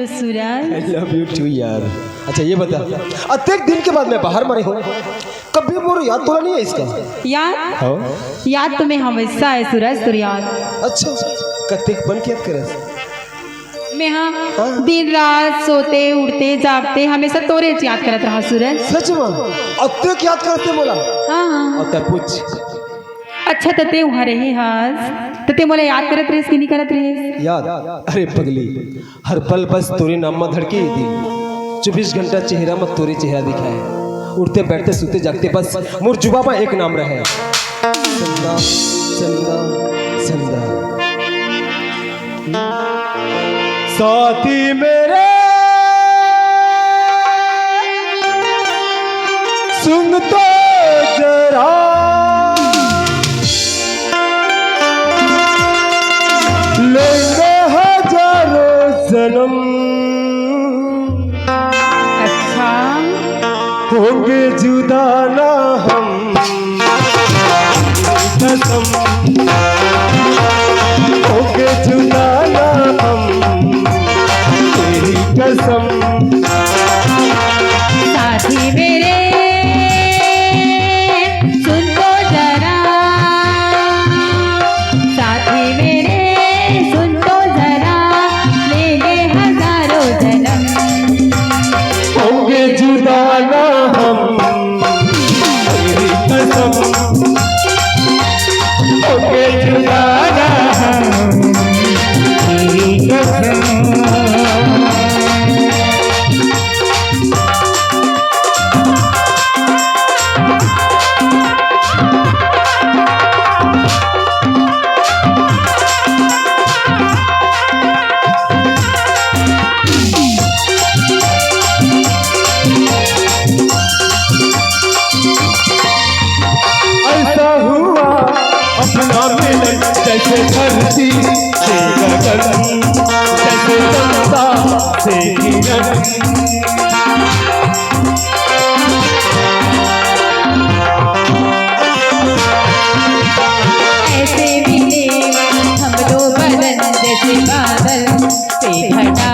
You Suraj. I love you too यार। अच्छा ये बता, अत्येक दिन के बाद मैं बाहर मरे हूँ, कभी मोर याद तोला नहीं है इसका? याद हाँ? याद तुम्हें हमेशा है सूरज, तुर याद। अच्छा कत्येक बन के याद करे मैं हाँ दिन रात सोते उठते जागते हमेशा तोरे याद करत रहा सूरज। सच में अत्येक याद करते मोला? हाँ और तब पूछ। अच्छा तते वहाँ रहे हास तते मोला याद करत रहे कि नहीं करत रहे? याद? अरे पगली, हर पल बस तोरे नाम में धड़के थी। 24 घंटा चेहरा में तोरे चेहरा दिखा है। उठते बैठते सोते जागते बस मोर जुबा में एक नाम रहे, चंदा चंदा चंदा। साथी मेरे सुन तो जरा, लेंगे हजारों जन्म, अच्छा होंगे जुदा ना हम कसम, होंगे जुदा ना हम तेरी कसम। साथी मेरे सुन तो जरा, साथी मेरे सुन तो जरा, लेंगे हजारों जन्म, होंगे जुदा ना हम तेरी कसम, होंगे जुदा ना हम तेरी कसम। अपना मिलन जैसे धरती से गगन, जैसे चंदा से किरण, ऐसे मिले हम दो बदन, जैसे बादल से घटा,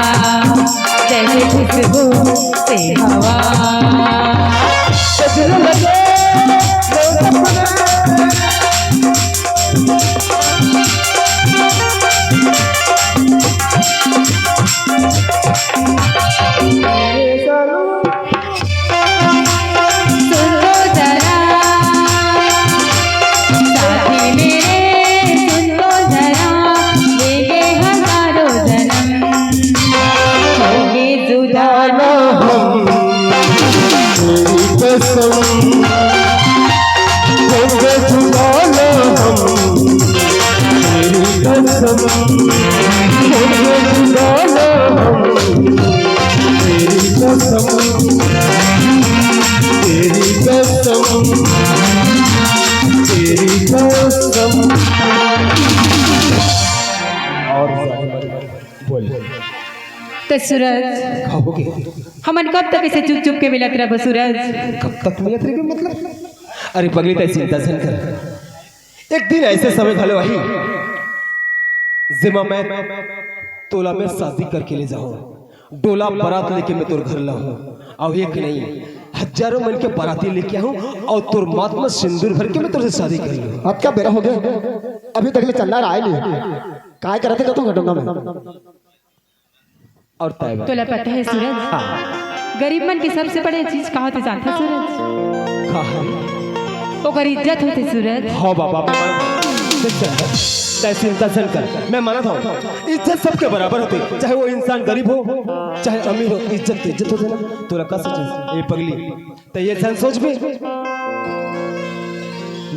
जैसे खुशबू से हवा, सजने लगे दो सपने, तो सूरज हमन कब तक ऐसे चुप चुप के मिलत रह सूरज? कब तक मिलत रहे मतलब? अरे पगली तय चिंता न कर, एक दिन ऐसे समय घले वही जिमा मैं तोला में शादी करके ले जाऊं, डोला बारात लेके मैं तोर घर लाऊं, और एक नहीं हजारों मन के बाराती लेके आऊं और तोर माथ में सिंदूर भर के मैं तुझसे शादी कर लूं। अब क्या बेरा हो गया? अभी तक ले चलना रहा नहीं, काय करते का तू घटूंगा मैं। और तोला पता है सूरज, हाँ। गरीब मन की सबसे बड़ी चीज कहा होते जानते सूरज? ओकर इज्जत होते सूरज। हाँ बाबा चिंता न कर, मैं मानता हूँ इज्जत सबके बराबर होती, चाहे वो इंसान गरीब हो चाहे अमीर हो, इज्जत तो इज्जत होती ना। तो रखा सोच ए पगली, तो ये सन सोच भी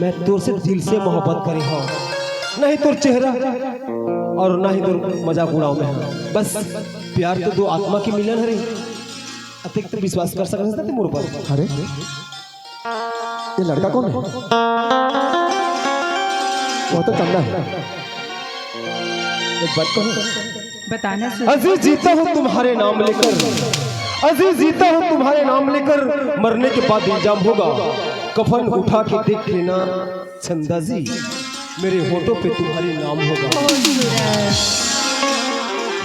मैं तोर से दिल से मोहब्बत करी हूँ, नहीं तोर चेहरा और ना ही तोर मजाक उड़ाओ में, बस प्यार तो दो आत्मा की मिलन है। अतिक तो विश्वास कर सकते थे मोर पर। अरे ये लड़का कौन है? वो तो चंदा है। एक बात कहूं, बताना अजीज जीता हूँ तुम्हारे नाम लेकर, अजीज जीता हूँ तुम्हारे नाम लेकर, मरने के बाद इल्जाम होगा कफन उठा के देख लेना चंदा जी, मेरे होठों पे तुम्हारे नाम होगा।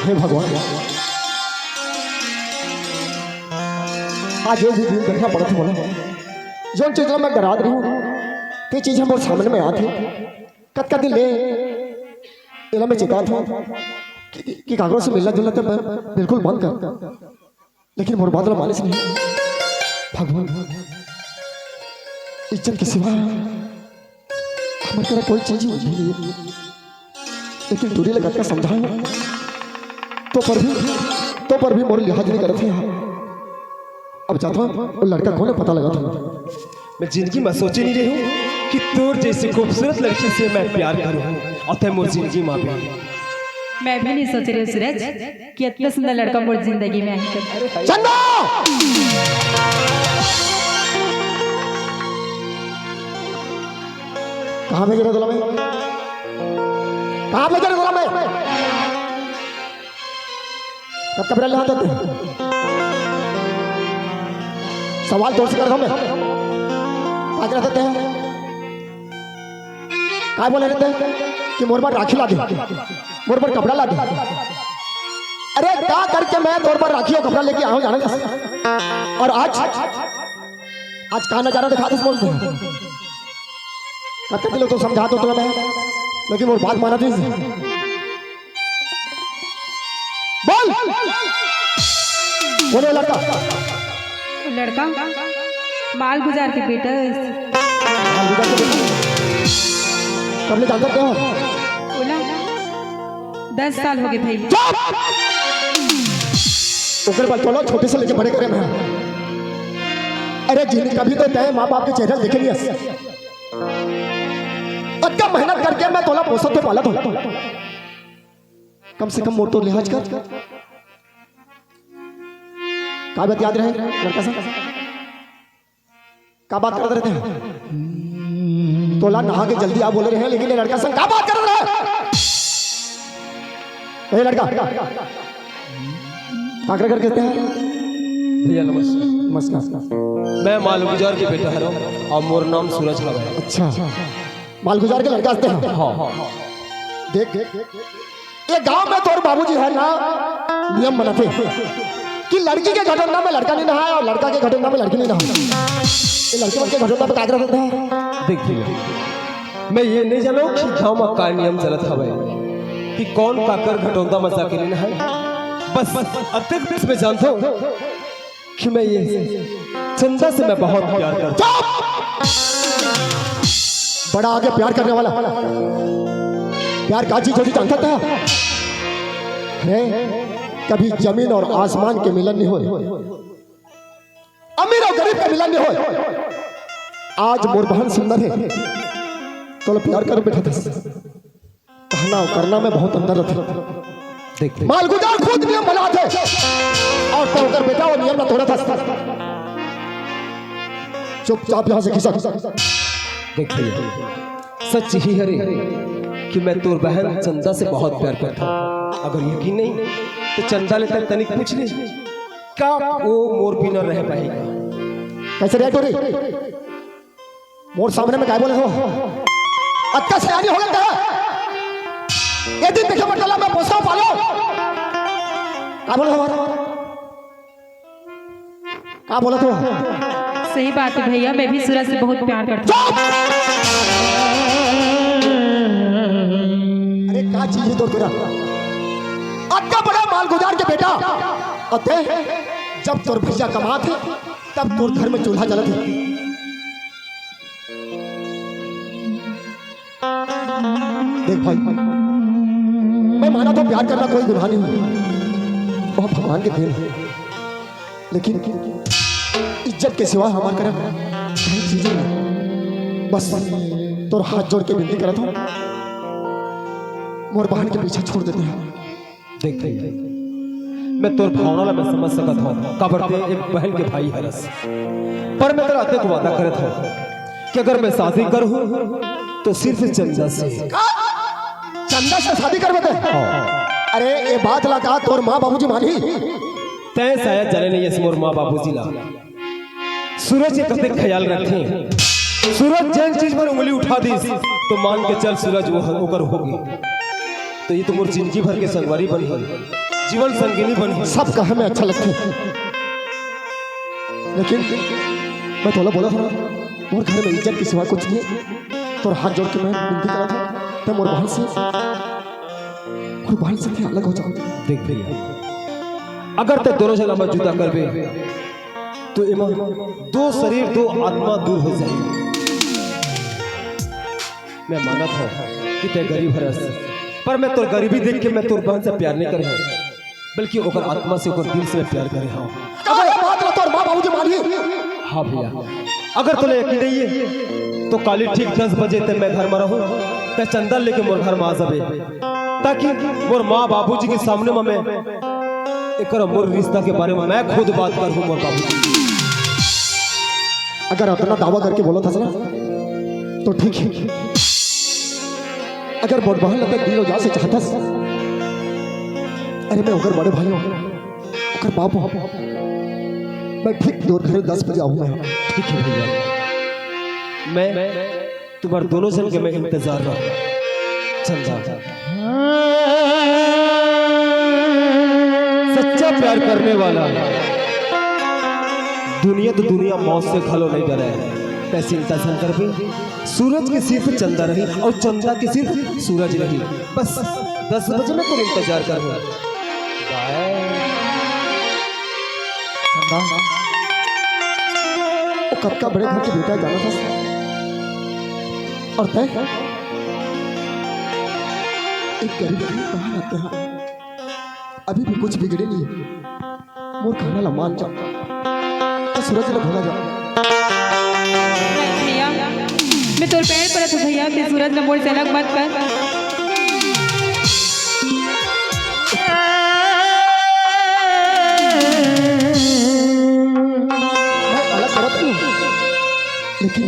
हे भगवान आज ये भी दिन देखना पड़ा था बोला जो चीज मैं डरा रही हूँ ते चीज हम सामने में आती कद कद ले इला मैं चिता था कि कागरों से मिलना जुलना तो बिल्कुल बंद कर लेकिन मोर बादल मालिस नहीं भगवान इज्जत के सिवा हमारे तरह कोई चीज नहीं लेकिन दूरी लगा कर समझाओ तो पर भी मोर लिहाज नहीं करते हैं। अब चाहता हूँ वो लड़का कौन है पता लगा था। मैं जिंदगी में सोच नहीं रही हूँ कि तोर जैसी खूबसूरत लड़की से मैं प्यार करूँ और ते मोर जिंदगी में भी। मैं भी नहीं सोच रही हूँ सूरज कि इतना सुंदर लड़का मोर जिंदगी में आएगा। चंदा कहाँ भेज रहे दुला में कहाँ भेज रहे दुला में कब कब रहे हाथ सवाल तोड़ से कर रहा हूं मैं आज रहते हैं क्या बोले रहते हैं कि मोर पर राखी ला दे मोर पर कपड़ा ला दे। अरे क्या करके मैं तोर पर राखी और कपड़ा लेके आऊं जाने और आज कहा नजारा दिखा दे बोलते कहते थे लोग तो समझा तो मैं लेकिन वो बात माना थी बोल बोले लड़का लड़का माल गुजार के बेटा कब ले जानते हो बोला 10 साल हो गए भाई। ओकर बात बोलो छोटे से लेके बड़े करे मैं अरे जिन कभी तो तय माँ बाप के चेहरे देखे नहीं अच्छा मेहनत करके मैं तोला पोसा तो पाला तोला कम से कम मोटो लिहाज कर का बात याद रहे लड़का सा का बात कर रहे थे तोला नहा के जल्दी आप बोले रहे हैं लेकिन ये लड़का सा का बात कर रहा है लड़का आकर कर कहते हैं भैया नमस्कार। नमस्कार मैं माल गुजार के बेटा हूँ और मोर नाम सूरज है। अच्छा मालगुजार के लड़का आते हैं हाँ देख ये गांव में तोर बाबूजी है ना नियम बनाते कि लड़की के घटना में लड़का नहीं नहाए और लड़का के घटना में लड़की नहीं नहाए ये लड़के के घटना पे कागज होता है। देखिए मैं ये नहीं जानू कि गाँव में का नियम चलत हवे कि कौन काकर घटोंदा मजा के लिए है बस अत्यंत मैं जानता हूँ कि मैं ये चंदा से मैं बहुत प्यार करता हूँ। बड़ा आगे प्यार करने वाला प्यार का चीज होती जानता था कभी जमीन और आसमान के मिलन नहीं हो अमीर और गरीब के मिलन नहीं हो आज मोर बहन सुंदर है तो प्यार कर बैठा था कहना और करना में बहुत अंदर रहता देखते मालगुजार खुद नियम बना थे और तो कर बेटा वो नियम ना तोड़ा था चुपचाप यहां से खिसक देखिए सच ही है कि मैं तोर बहन चंदा से बहुत प्यार करता हूँ। अगर यकीन नहीं तो चंदा ले तक तनिक पूछ ले क्या वो मोर बिना रह पाएगा। कैसे रह टोरी मोर सामने में क्या बोले हो अच्छा से आनी होगा क्या ये दिन देखे मतलब मैं पोसा पालो क्या बोले हो क्या बोला तू सही बात है भैया मैं भी सूरज से बहुत प्यार करता हूँ। अरे क्या चीज है तो तेरा अत्ता बड़ा मालगुजार के बेटा अते जब तोर भैया कमा थे तब तोर घर में चूल्हा जला थे देख भाई मैं माना तो प्यार करना कोई गुनाह नहीं है वो भगवान के देन है लेकिन इज्जत के सिवा हमारे करम कई चीजें नहीं बस तोर हाथ जोड़ के विनती करता हूँ मोर बहन के पीछे छोड़ देते हैं। देख मैं तोर भावना में समझ सकता हूँ कबरते एक बहन के भाई हरस पर मैं तेरा अत्यंत वादा करता हूँ कि अगर मैं शादी करूँ तो सिर्फ चंदा से शादी कर बेटे अरे ये बात लगा तोर माँ बाबूजी मानी तय शायद जाने नहीं है मोर माँ बाबूजी ला सूरज के कते ख्याल रखे सूरज जिन चीज पर उंगली उठा दी तो मान के चल सूरज वो होकर होगी तो ये तो मोर जिंदगी भर के संगवारी बनी है जीवन संगिनी बनी है सब कहे में अच्छा लगता है लेकिन मैं तोला बोला था ना, मोर घर में इज्जत के सिवा कुछ नहीं। तो हाथ जोड़ के मैं विनती करा था तो मोर बहन से भी अलग हो जाओ। देख भैया, अगर ते दोनों जना में जुदा करबे तो इमा दो शरीर दो आत्मा दूर हो जाए। मैं मानत हूँ कि ते गरीब हरस, पर मैं तोर गरीबी देख के मैं तोर बहन से प्यार नहीं करे हूँ, बल्कि ओकर आत्मा से ओकर दिल से मैं प्यार करे हूँ। तोर माँ बाबू के मानिए। हाँ भैया, अगर तुझे यकीन नहीं है तो काली ठीक 10 बजे तक मैं घर में रहूँ, ते चंदन लेके मोर घर में आ जाबे, ताकि मोर माँ बाबूजी के सामने में मैं एक मोर रिश्ता के बारे में मैं खुद बात करूँ मोर बाबूजी। अगर अपना दावा करके बोला था ना तो ठीक है। अगर मोर बहन लगे दिल जा से चाहता, अरे मैं ओकर बड़े भाई ओकर बाप हूं, मैं ठीक दूर घर 10 बजे आऊंगा। ठीक है भैया, मैं तुम्हारे दोनों जन के मैं इंतजार रहा। चल जा। सच्चा प्यार करने वाला दुनिया तो दुनिया मौत से खलो नहीं डरा है। पैसे इंतजार कर भी सूरज के सिर पे चंदा रही और चंदा के सिर सूरज रही। बस 10 बजे में तुम इंतजार करो। वो कब का बड़े घर के बेटा जाना था और तय एक गरीब कहाँ रहते हैं, अभी भी कुछ बिगड़े नहीं है। मोर खाना ला मान जा तो सूरज ला भूला जा। भैया मैं तोर पैर पड़त हूँ भैया, ते सूरज न मोड़ से अलग मत कर। मैं अलग करत हूँ, लेकिन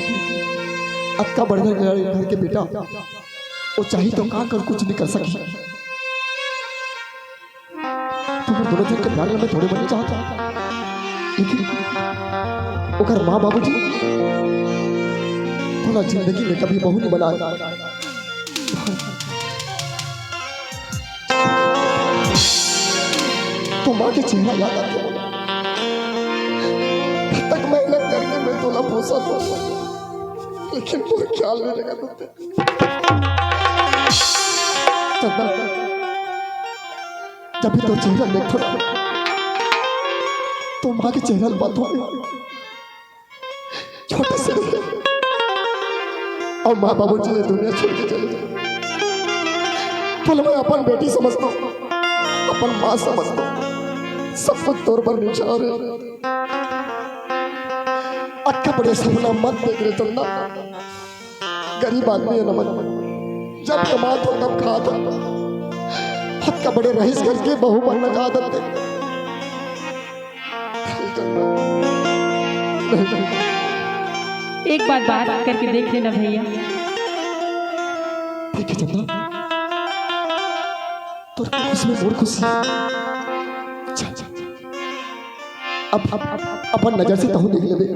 अक्का बढ़िया घर के बेटा वो चाहिए तो का कर कुछ नहीं कर सकी। तुम दोनों जन के प्यार में थोड़े बनना चाहता, लेकिन ओकर माँ बाबूजी थोड़ा जिंदगी में कभी बहू नहीं बनाया। तो माँ के चेहरा याद आते तक मेहनत करके मैं तोला पोसा था, लेकिन कोई ख्याल नहीं लगा। जब भी तो चेहरा देखो तो माँ के चेहरा बात हो छोटे से और माँ बाबू जी दुनिया छोड़ के चले जाए, तो मैं अपन बेटी समझता हूँ, अपन माँ समझता हूँ, सब कुछ तौर पर निचार है। अक्का बड़े सपना मत देख रहे चलना, गरीब आदमी है नमन, जब कमा तो तब खा था, हद का बड़े रईस घर के बहू बनने का आदत है। एक बात करके देख लेना भैया। ठीक है चंदा, तो खुशी में मोर खुशी। अब अपन नजर से तहु देख ले।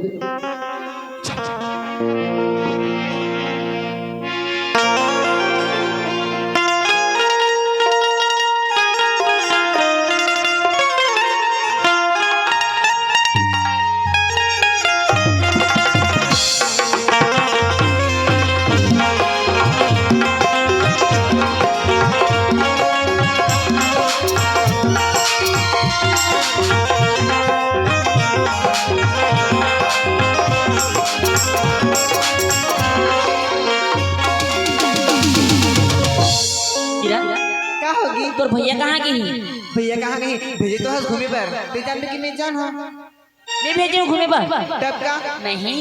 तोर भैया कहाँ गई? भैया कहाँ गई? भेजे तो है घूमे पर, ते जान में कि नहीं जान हो? मैं भेजे हूँ घूमे पर। तब का? नहीं,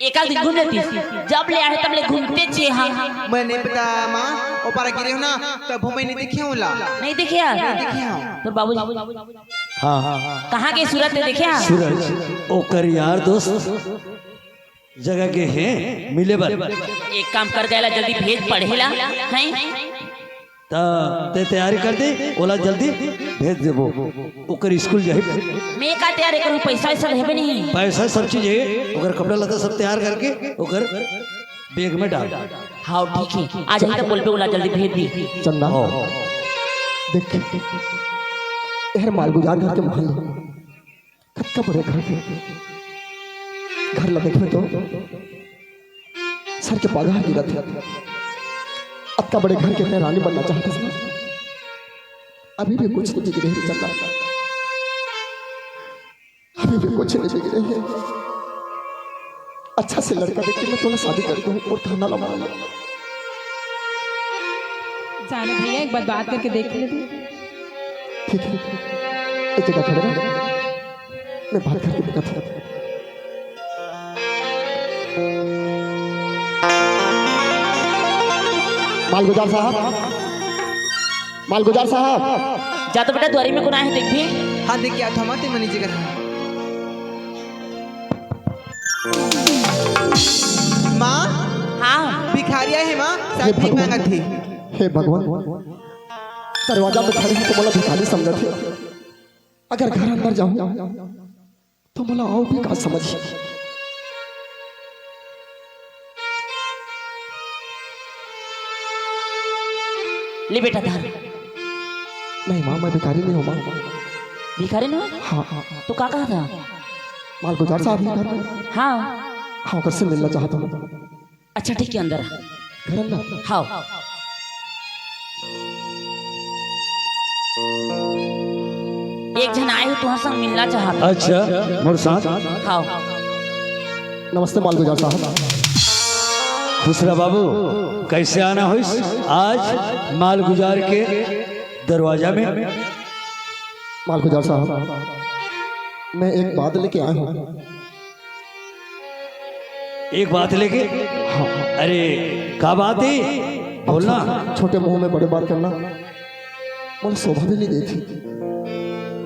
एक दिन घूम लेती, जब ले आए तब ले घूमते चे। हाँ मैं नहीं पता माँ, ओ पारा गिरे हो ना, तब भूमि नहीं देखे हो ला। नहीं देखे यार? देखे हो? तोर बाबूजी हाँ कहाँ के सूरत में देखे? सूरज ओकर यार दोस्त जगह के हैं मिले बार। एक काम कर देला, जल्दी भेज पढ़ेला हैं ते तैयारी कर दे, ओला जल्दी भेज देबो। ओकर स्कूल जाए, मैं का तैयारी करूँ, पैसा वैसा देबे नहीं? पैसा सब चीज है, ओकर कपड़ा लता सब तैयार करके ओकर बैग में डाल। हाँ ठीक है, आज ही तो बोल पे ओला जल्दी भेज दी। चंदा देख यार, माल गुजार घर के महल कत्का बड़े घर के घर लगे थे तो सर के पगार गिरा थे। अत्ता बड़े घर के मैं रानी बनना चाहता था। अभी भी कुछ नहीं बिगड़े है चंदा, अभी भी कुछ नहीं बिगड़े है। अच्छा से लड़का देख के मैं थोड़ा शादी कर दूं और खाना लगा लूं। जाने भैया एक बार बात करके देख लेते। ठीक है, एक जगह खड़े रहो, मैं बात करके देखा था। मालगुजार साहब, मालगुजार साहब, जा तो बेटा द्वारी में कौन आए हैं देख भी। हाँ देख के आता हूँ ते मनी जगह माँ। हाँ भिखारिया है माँ, सब भीख मांगा थी। हे भगवान, दरवाजा में खड़े हैं तो बोला भिखारी समझ थे। अगर घर अंदर जाऊं तो बोला आओ भी का समझ। ले बेटा धर। नहीं माँ, मैं भिखारी नहीं हूँ माँ। भिखारी ना हाँ हाँ, तो का कहा था? मालगुजार साहब ने घर, हाँ हाँ घर से मिलना चाहता हूँ। अच्छा ठीक है, अंदर आ। घर अंदर? हाँ एक जन आए हो तुम्हारे संग मिलना चाहता। अच्छा मोर साथ। हाँ नमस्ते मालगुजार साहब। खुसरा बाबू, कैसे आना हो आज मालगुजार के दरवाजा में? मालगुजार साहब, मैं एक बात लेके आया हूँ। एक बात लेके? हाँ, अरे क्या बात है, बोलना। छोटे मुंह में बड़े बात करना मुझे शोभा भी नहीं देती।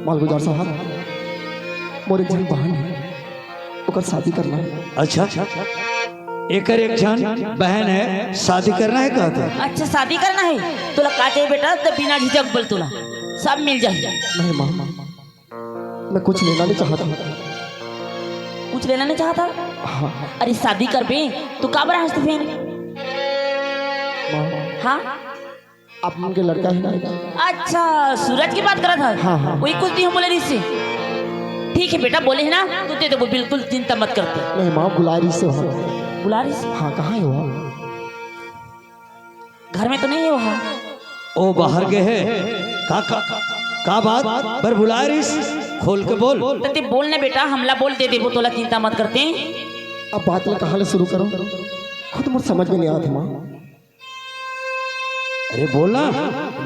मालगुजार साहब, मोर एक जन बहन है, ओकर शादी करना है। अच्छा, एक जन बहन है, शादी करना है कहते? अच्छा शादी करना है तुला का चाहिए बेटा? तो बिना झिझक बोल, तुला सब मिल जाए। नहीं माँ, मैं कुछ लेना नहीं चाहता। कुछ लेना नहीं चाहता? हाँ अरे शादी कर बे तो का बड़ा हंसते फिर। माँ, हाँ आप उनके लड़का है ना? अच्छा सूरज की बात करा था। हाँ, हाँ। वही कुछ नहीं बोले इससे। ठीक है बेटा, बोले है ना तो दे दो, बिल्कुल चिंता मत करते। नहीं माँ, बुलारी से हो। बुला रही? हाँ कहाँ है वो? घर में तो नहीं है वहाँ। ओ बाहर गए है का बात पर बुला रही? खोल के बोल। तो बोलने बेटा, हमला बोल दे वो तोला चिंता मत करते। अब बात में कहाँ ले शुरू करो, खुद मुझे समझ में नहीं आता माँ। अरे बोलना,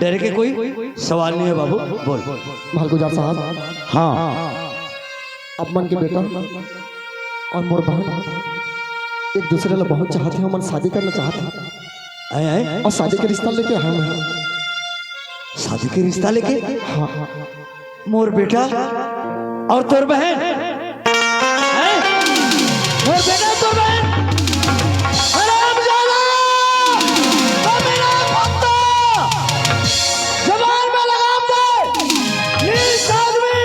डर के कोई सवाल नहीं है बाबू, बोल। मालगुजार साहब, हाँ अब मन के बेटा और मोर बहन एक दूसरे को बहुत चाहते हैं, मन शादी करना चाहते हैं। आए और शादी के रिश्ता लेके हम हैं। शादी के रिश्ता लेके? हाँ हाँ, मोर बेटा और तोर बहन हैं? मोर बेटा और तोर बहन? हराम जाना, मेरा कुत्ता, जबान में लगाम दे। नीच आदमी,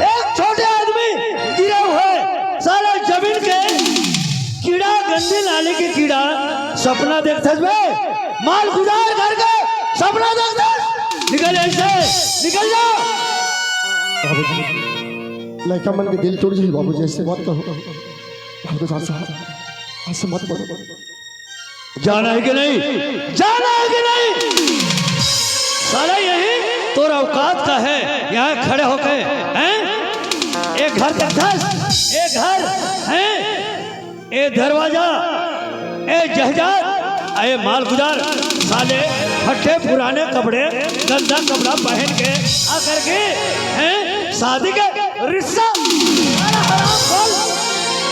एक छोटे आदमी गिरे हुए साला जमीन के कीड़ा, गंदे नाले के कीड़ा सपना देखते हुए मालगुजार घर के सपना देखते। निकल ऐसे, निकल जा। बाबूजी, लड़का मन के दिल टूट जाए बाबूजी, ऐसे मत कहो। मालगुजार साहब ऐसे मत बोलो। जाना है कि नहीं? जाना है कि नहीं? साला यही तो औकात का है, यहाँ खड़े होके हैं? एक घर का 10, एक घर है, एक दरवाजा, एक जहाज, अरे मालगुजार साले फटे पुराने कपड़े, गंदा कपड़ा पहन के आकर के हैं शादी का रिश्ता।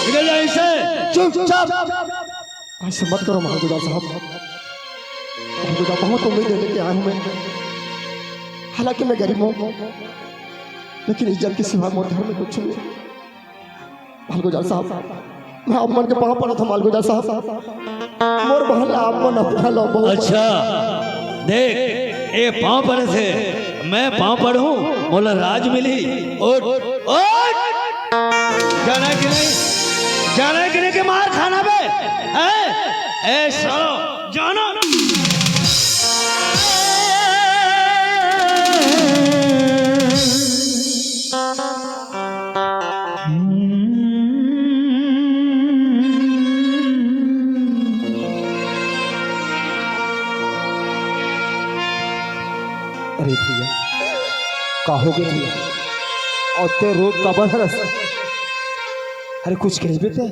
निकल जाए इसे, चुपचाप। ऐसे मत करो मालगुजार साहब। मालगुजार, बहुत उम्मीद लेके आया हूँ मैं। हालांकि मैं गरीब हूँ, लेकिन इज्जत के सिवा मोर घर में कुछ नहीं। मालगुजार साहब, मैं आप मन के पाँव पड़ा था। मालगुजार साहब, मोर बहन आप मन अपना लो बहुत। अच्छा देख, ये पाँव पड़े थे, मैं पाँव पढ़ूं, बोला राज मिली। ओट ओट, जाना कि नहीं? जाना कि नहीं? के मार खाना बे ऐसा जाना। कहोगे भैया और ते रोज का बरस। अरे कुछ कह बेटे,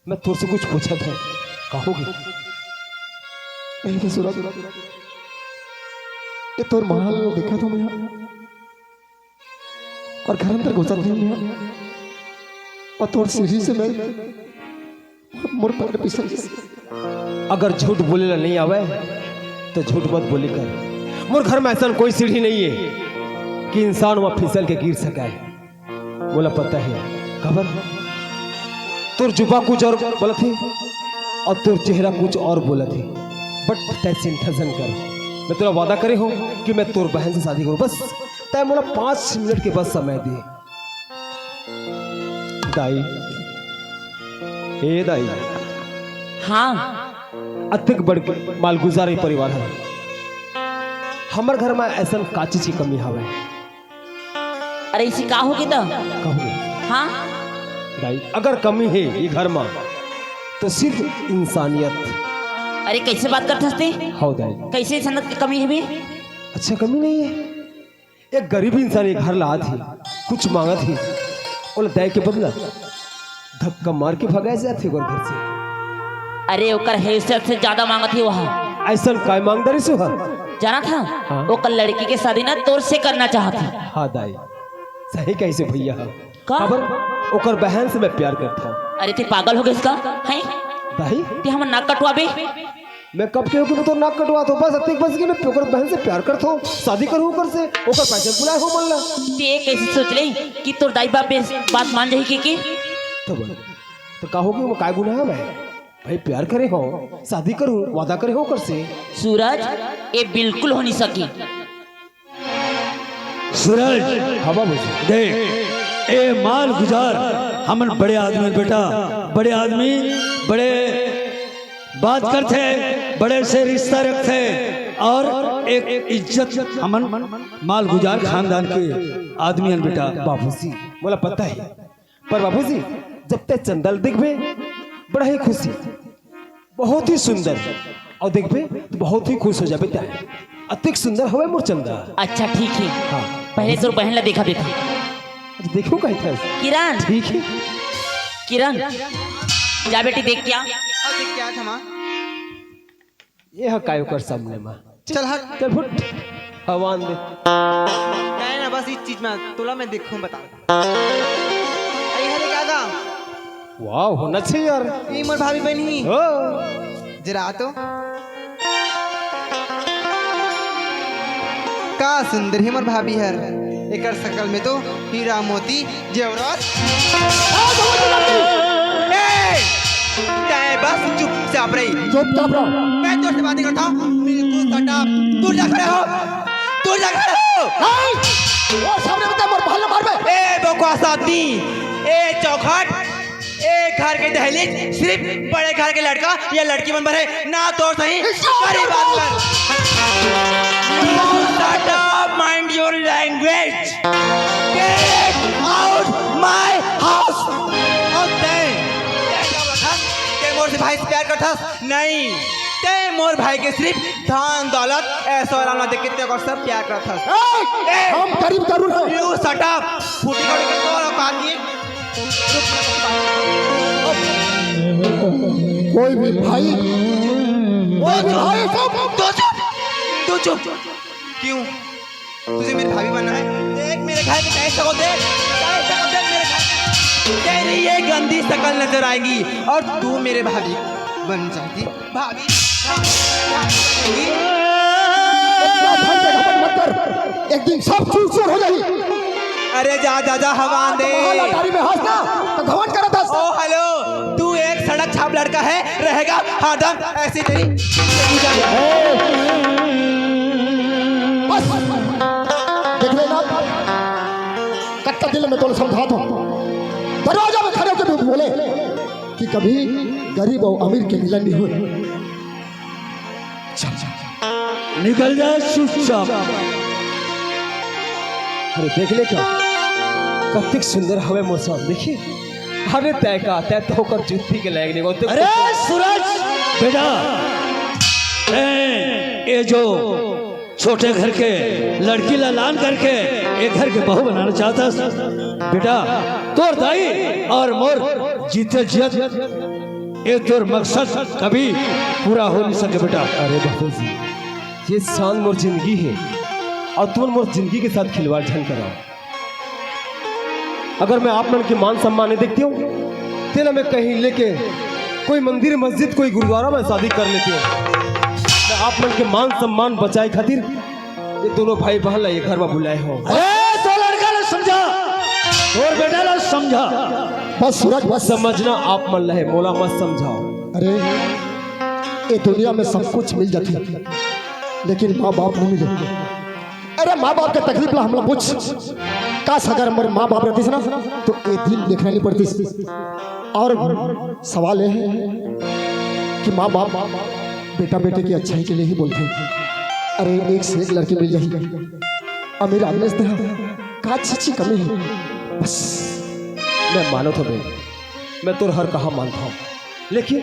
मैं तुझसे कुछ पूछा था, कहोगे? नहीं तो सूरज, ये तोर महल देखा था मैं और घर अंदर घुसा था मैं और तोर सीढ़ी से मैं मोर पैर पिसल। अगर झूठ बोले नहीं आवे तो झूठ मत बोली कर। मोर घर में ऐसा कोई सीढ़ी नहीं है कि इंसान वहां फिसल के गिर सका है। बोला पता है खबर, तुर जुबा कुछ और बोला थी और तुर चेहरा कुछ और बोला थी, बट तय चिंता जन कर। मैं तेरा वादा करे हूं कि मैं तोर बहन से शादी करूं, बस तय मोला 5 मिनट के बस समय दे। दाई, ए दाई, हाँ अतिक बड़ मालगुजारी परिवार है। हमार घर में ऐसा का चीज की कमी हवे? अरे इसी का होगी तो कहोगे हाँ दाई, अगर कमी है ये घर में तो सिर्फ इंसानियत। अरे कैसे बात करते हंसते? हो दाई, कैसे सनत की कमी है भी? अच्छा कमी नहीं है। एक गरीब इंसान ये घर ला थी, कुछ मांगा थी और दाई के बदला धक्का मार के भगाए जाते घर से। अरे ओकर हैसियत से ज्यादा मांगा थी वहाँ। ऐसा काय मांगदारी से हा? जाना था हाँ। ओकर लड़की के शादी ना तोर से करना चाहती। हाँ दाई, सही कैसे भैया का? खबर ओकर बहन से मैं प्यार करता हूँ। अरे ते पागल हो गए इसका है? दाई ते हम नाक कटवा बे? मैं कब के मैं तो नाक कटवा तो बस अतिक बस कि मैं ओकर बहन से प्यार करता हूँ, शादी करूँ ओकर से, ओकर पैसे बुलाए हो मल्ला। ते कैसे सोच ले कि तोर दाई बाप पे बात मान जाही की? तो बोल तो कहोगे वो काय गुनाह है? मैं भाई प्यार करे हो, शादी करूँ, वादा करे हो ओकर से। सूरज ये बिल्कुल हो नहीं सकी। सूरज हवा मुझे देख, ए माल गुजार हमन बड़े आदमी बेटा, बड़े आदमी बड़े बात करते, बड़े से रिश्ता रखते और एक इज्जत हमन माल गुजार खानदान के आदमी हैं बेटा। बाबूजी बोला पता है, पर बाबूजी जब तक चंदल दिखबे बड़ा ही खुशी, बहुत ही सुंदर, और देखबे तो बहुत ही खुश हो जाबे। क्या अतिक सुंदर हवे मोर चंदा। अच्छा ठीक है, हाँ पहले तोर बहन ला देखा देता। देखो कहीं था किरण, ठीक है। किरण जा बेटी देख क्या। क्या था माँ? ये है कायो कर सामने माँ। चल हट। चल फुट हवान दे। नहीं ना, बस इस चीज में तोला मैं देखूं बता। अरे हरे काका, वाह होना चाहिए यार। ये मोर भाभी बनी हो जरा तो का सुंदर ही मोर भाभी हर। एकर शकल में तो हीरा मोती जेवरात। बस चुपचाप रही, चुपचाप रहो। मैं तो से बातें करता हूँ बिल्कुल सटा। दूर जा खड़े हो, दूर जा खड़े हो। वो सामने बता मोर भाल मार बे। ए बकवास आदमी, ए चौखट, ए घर के दहलीज सिर्फ बड़े घर के लड़का या लड़की बन है ना, तो सही गरीब आदमी। Shut up, mind your language. Get out my house. और ते मोर से भाई से प्यार करता नहीं, ते मोर भाई के सिर्फ धन दौलत ऐसा और देख के और सब प्यार करता। हम गरीब जरूर हैं। You shut up. फूटी खड़ी के तो औकात नहीं। कोई भी भाई सब तू चुप। क्यों? तुझे मेरी भाभी बनना है? देख मेरे घर के कैसे हो, देख मेरे घर। तेरी ये गंदी शकल नजर आएगी और तू मेरे भाभी बन जाती। भाभी एक दिन सब चूर हो जाएगी। अरे जा जा जा हवा दे। गाड़ी में हंसना तो घमंड करा था। ओ हेलो, तू एक सड़क छाप लड़का है, रहेगा हादा ऐसी तेरी। बस देख लेना, कट्टा दिल में तो समझा दो। दरवाजा में खड़े होकर भी बोले कि कभी गरीब और अमीर के मिलन नहीं हुए। निकल जा चुपचाप। अरे देख ले क्या कतिक सुंदर हवे मोर साथ, देखिए। अरे तय का तय तो होकर जुत्ती के लायक नहीं होते। अरे सूरज बेटा, ये जो छोटे घर के लड़की लान करके एक घर के बहू बनाना चाहता बेटा। तोर दाई और मोर जीते जियत ये तोर मकसद कभी पूरा हो नहीं सके बेटा। अरे बाबूजी, ये शान मोर जिंदगी है और तुम मोर जिंदगी के साथ खिलवाड़ झन कराओ। अगर मैं आप मन के मान सम्मान नहीं देखती हूँ तेना मैं कहीं लेके कोई मंदिर मस्जिद कोई गुरुद्वारा में शादी कर लेती हूँ। मैं आप मन के मान सम्मान बचाए खातिर ये दोनों भाई बहन ये घर में बुलाए हो। तो लड़का ने समझा और बेटा ने समझा। बस सूरज बस। समझना आप मन लहे, मोला मत समझाओ। अरे ये दुनिया में सब कुछ मिल जाती है लेकिन माँ बाप नहीं मिले। अरे माँ बाप के तकलीफ ला हमला पूछ। काश अगर हमारे माँ बाप रहती ना तो ये दिन देखना नहीं पड़ती। और सवाल ये है कि माँ बाप बेटा बेटे की अच्छाई के लिए ही बोलते हैं। अरे एक से एक लड़की मिल जाएगी। अमीर आदमी से का अच्छी कमी है बस। मैं मानो तो बे, मैं तो हर कहा मानता हूँ, लेकिन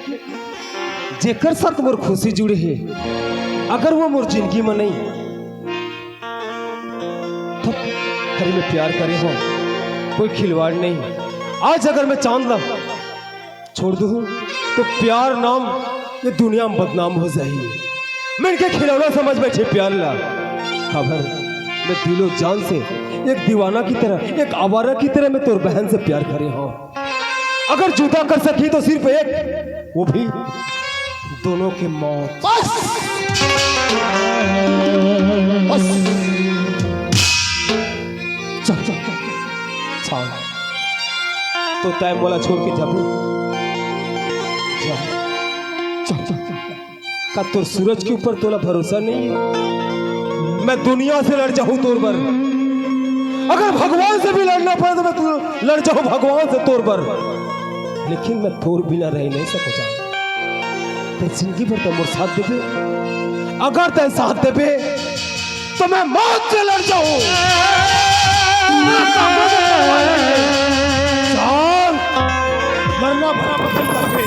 जेकर साथ मोर खुशी जुड़ी है अगर वो मोर जिंदगी में नहीं तो हरी में प्यार करे हो कोई खिलवाड़ नहीं। आज अगर मैं चांद ला छोड़ दूँ तो प्यार नाम ये दुनिया में बदनाम हो जाएगी। मैं इनके खिलौना समझ बैठे प्यार ला। खबर मैं दिलो जान से एक दीवाना की तरह एक आवारा की तरह मैं तोर बहन से प्यार करे हो। अगर जुदा कर सकी तो सिर्फ एक, वो भी दोनों की मौत। बस बस चल चल चल तो तय बोला छोड़ के जाबू जा। चल चल का तोर सूरज के ऊपर तोला भरोसा नहीं है? मैं दुनिया से लड़ जाऊं तोर पर। अगर भगवान से भी लड़ना पड़े तो मैं तू लड़ जाऊं भगवान से तोर पर, लेकिन मैं तोर बिना रह नहीं सकूं। ते जिंदगी भर तो मोर साथ देबे। अगर ते साथ देबे तो मैं मौत से लड़ जाऊं। चल मरना भरा पसंद करबे।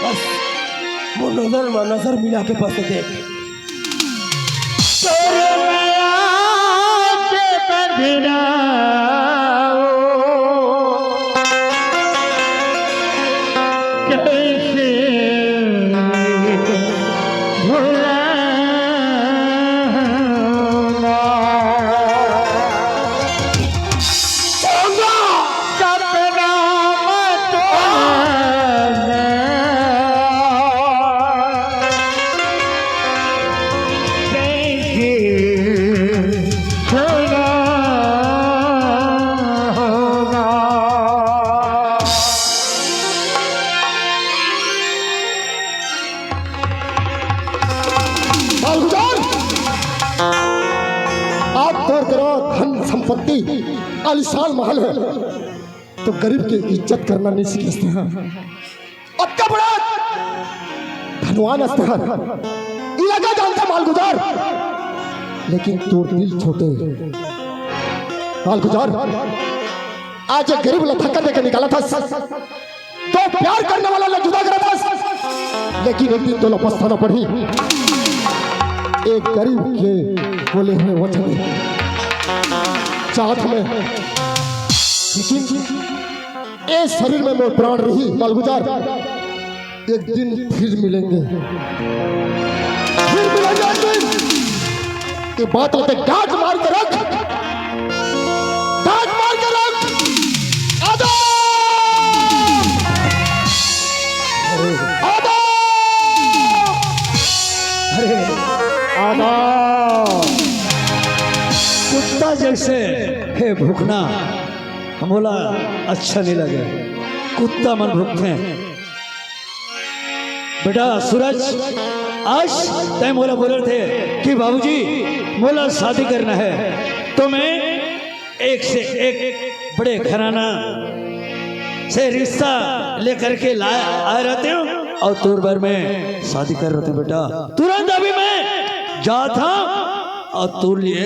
बस वो नजर में नजर मिला के बस देख। संपत्ति आलिशान महल है तो गरीब की इज्जत करना नहीं सीखते हैं। अत्ता बड़ा धनवान स्तर इलाका जानता मालगुजार, लेकिन तोर दिल छोटे मालगुजार। आज एक गरीब लथक्का देकर निकाला था तो प्यार करने वाला ने जुदा करा था, लेकिन एक दिन तो पछताना पड़ी। एक गरीब के बोले हुए वचन चाहत में, लेकिन ए शरीर में मोर प्राण रही मालगुजार। एक दिन फिर मिलेंगे, फिर मिलेंगे एक दिन। ये बात होते गांठ मार के रख, गांठ मार के रख। आदम आदम अरे आदम कुत्ता जैसे है भूखना हमोला अच्छा नहीं लगे। कुत्ता मन भूखते हैं। बेटा सूरज, आज तय मोला बोले थे कि बाबूजी मोला शादी करना है, तो मैं एक से एक बड़े घराना से रिश्ता लेकर के आए रहते हूँ और तोर बार में शादी कर रहे थे। बेटा तुरंत अभी मैं जाता और तोर लिए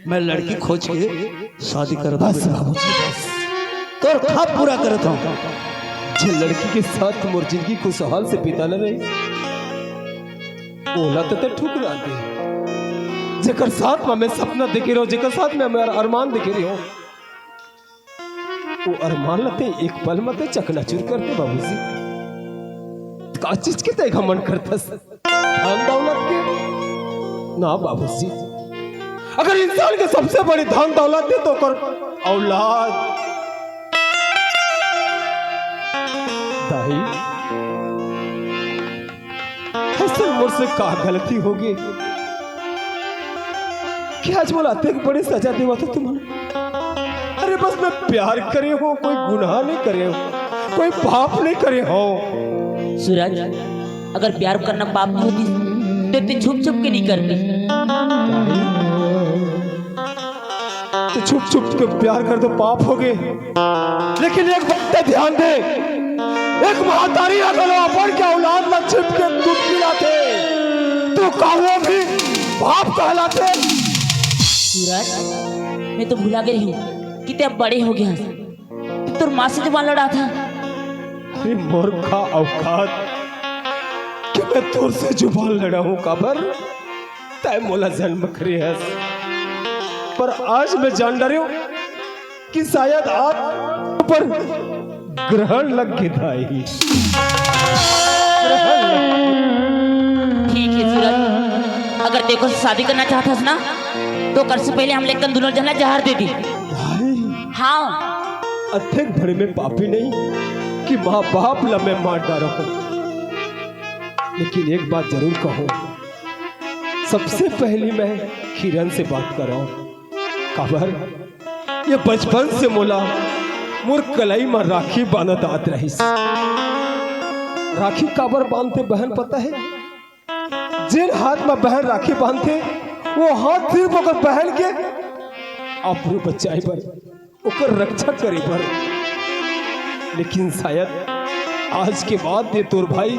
मैं लड़की खोज के शादी कर बस बाबूजी बस। तो खाब पूरा करता हूँ। जे लड़की के साथ मोर जिंदगी खुशहाल से बिताना रही ओला तो ठुकरा दे। जेकर साथ में मैं सपना देखे रहो, जेकर साथ में मैं अरमान देखे रही हूँ, वो अरमान लते एक पल में चकनाचूर करते बाबूजी। का चीज के तय घमंड करता धन दौलत के ना बाबूजी। अगर इंसान के सबसे बड़ी धन दौलत है तो कर औलाद। दाई ऐसे मुझसे का गलती होगी कि आज बुलाते कि बड़ी सजा देवा था तुम्हारे। अरे बस मैं प्यार करे हो, कोई गुनाह नहीं करे हो, कोई पाप नहीं करे हो। सूरज, अगर प्यार करना पाप होती तो तू छुप छुप के नहीं करती। तो छुप छुप के प्यार कर दो पाप हो गए, लेकिन एक बात ध्यान दे, एक महातारी अगर अपन के औलाद में छिप के दूध पिलाते तो कहो भी पाप कहलाते। सूरज, मैं तो भुला गई हूँ कि अब बड़े हो गया। तू तो माँ से जबान लड़ा था। अरे मूर्खा औकात कि मैं तुझसे जुबान लड़ा हूँ काबर तय मोला जन्म करे है। पर आज मैं जान रही हूँ कि शायद आप पर ग्रहण लग गया था। ठीक है सूरज, अगर देखो शादी करना चाहता था ना तो कर से पहले हम लेकर दोनों जना जहर दे दी। हाँ, अत्यंत भरे में पापी नहीं कि माँ बाप लम्बे मार डालो, लेकिन एक बात जरूर कहूं, सबसे पहली मैं किरण से बात कर रहा हूं। खबर ये बचपन से मोला मुर कलाई में राखी बांधत आत रही। राखी काबर बांधते बहन पता है? जिन हाथ में बहन राखी बांधते वो हाथ सिर्फ ओकर बहन के अपने बचाए पर, ओकर रक्षा करे पर। लेकिन शायद आज के बाद ये तोर भाई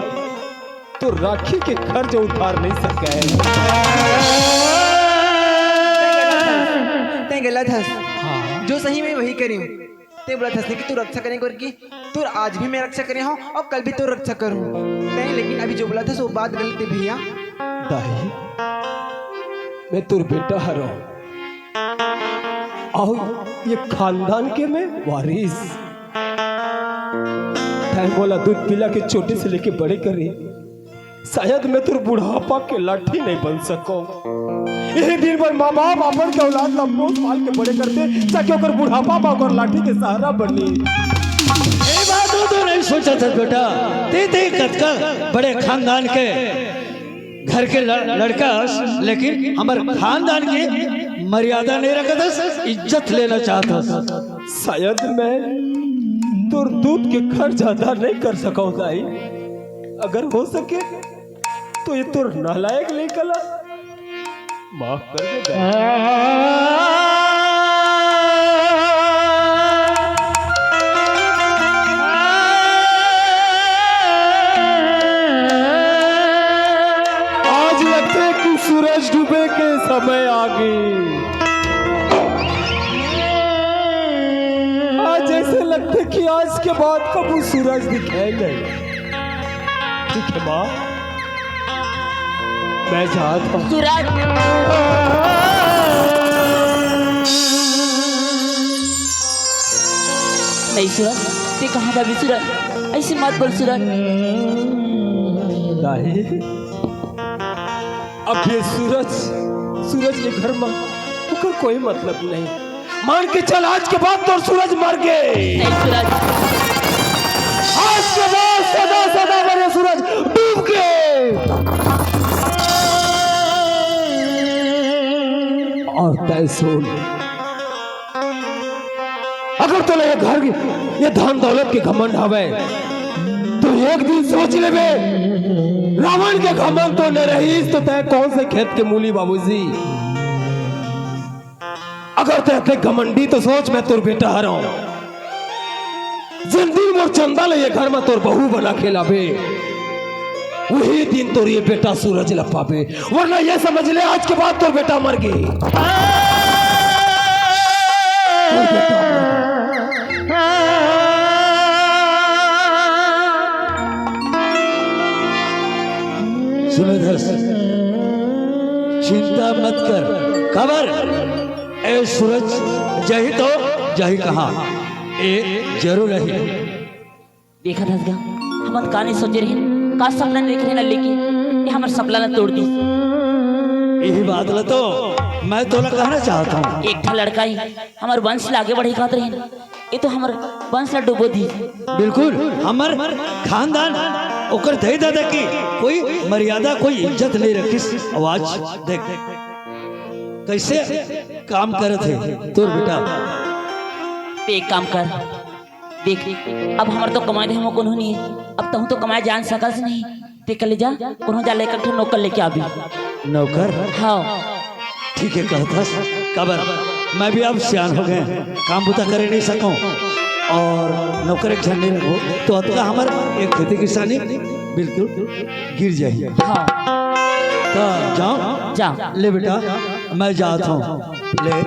तो राखी के खर्च उतार नहीं सका है। ते गलत हस। हाँ। जो सही में वही करी ते बोला था कि तू रक्षा करें करके तू आज भी मैं रक्षा करे हूँ और कल भी तू रक्षा करूँ नहीं, लेकिन अभी जो बोला था वो बात गलत है भैया। दाई मैं तुर बेटा हरो और ये खानदान के में वारिस। बोला दूध पिला के छोटे से लेके बड़े करे, शायद मैं तुर बुढ़ापा के लाठी नहीं बन सको। यही दिन भर माँ बाप अपन के औलाद का पोस पाल के बड़े करते ताकि ओकर बुढ़ापा और लाठी के सहारा बनी। ये बात तो नहीं सोचा था बेटा। ते कतका बड़े खानदान के घर के लड़का, लेकिन हमारे खानदान की मर्यादा नहीं रखा, इज्जत लेना चाहता। शायद मैं तुर दूध के खर्च अदा नहीं कर सका दाई। अगर हो सके तो ये तुर नालायक नहीं कला माफ कर दे। आज लगते कि सूरज डूबे के समय आ गई। आज ऐसे लगते कि आज के बाद कभी सूरज दिखाई नहीं। ठीक है माँ, मैं चाहता हूँ। सूरज, नहीं सूरज, ते कहाँ था सूरज? ऐसे मत बोल सूरज। नहीं, अब ये सूरज ये घर में उकर कोई मतलब नहीं। मान के चल आज के बाद तो सूरज मर गए। नहीं सूरज, आज के बाद सदा सदा मेरे सूरज डूब गए। और तय सुन, अगर तो ये घर ये धन दौलत के घमंड हवे तो एक दिन सोच ले बे, रावण के घमंड तो न रहीस तो तय कौन से खेत के मूली बाबूजी। अगर तय अपने घमंडी तो सोच मैं तोर बेटा हरा हूं। जिन दिन मोर चंदा ले ये घर में तोर बहू बना खेलाबे वही दिन तोर ये बेटा सूरज लपाबे, वरना ये समझ ले आज के बाद तोर बेटा मर गई। सुनो धस, चिंता मत कर। खबर ए सूरज जही तो जही कहा ए जरूर रही। देखा धस गया हम काने सोचे रहे का सपना देख रहे ना लेके ये हमार सपना ना तोड़ दी। यही बात ला तो मैं तोला कहना चाहता हूँ। एक था लड़का ही हमार वंश ला आगे बढ़े खात रहे ये तो हमार वंश ला डुबो दी। बिल्कुल हमर खानदान ओकर दही दादा की कोई मर्यादा कोई इज्जत नहीं रखिस। आवाज देख कैसे काम करे थे तोर बेटा। ते एक काम कर देख अब हमार तो कमाए दे हम कोनो नहीं है अब तू तो कमाए जान सकस नहीं ते कल जा कोनो जा लेकर के नौकर लेके आबी। नौकर हाँ ठीक है कहता कबर मैं भी अब सियान हो गए काम बुता करे नहीं सकूं और नौकर एक झंडे रखो तो अतका हमार एक खेती किसानी बिल्कुल गिर जाए। हाँ तो जाओ जा ले बेटा मैं जाता हूँ ले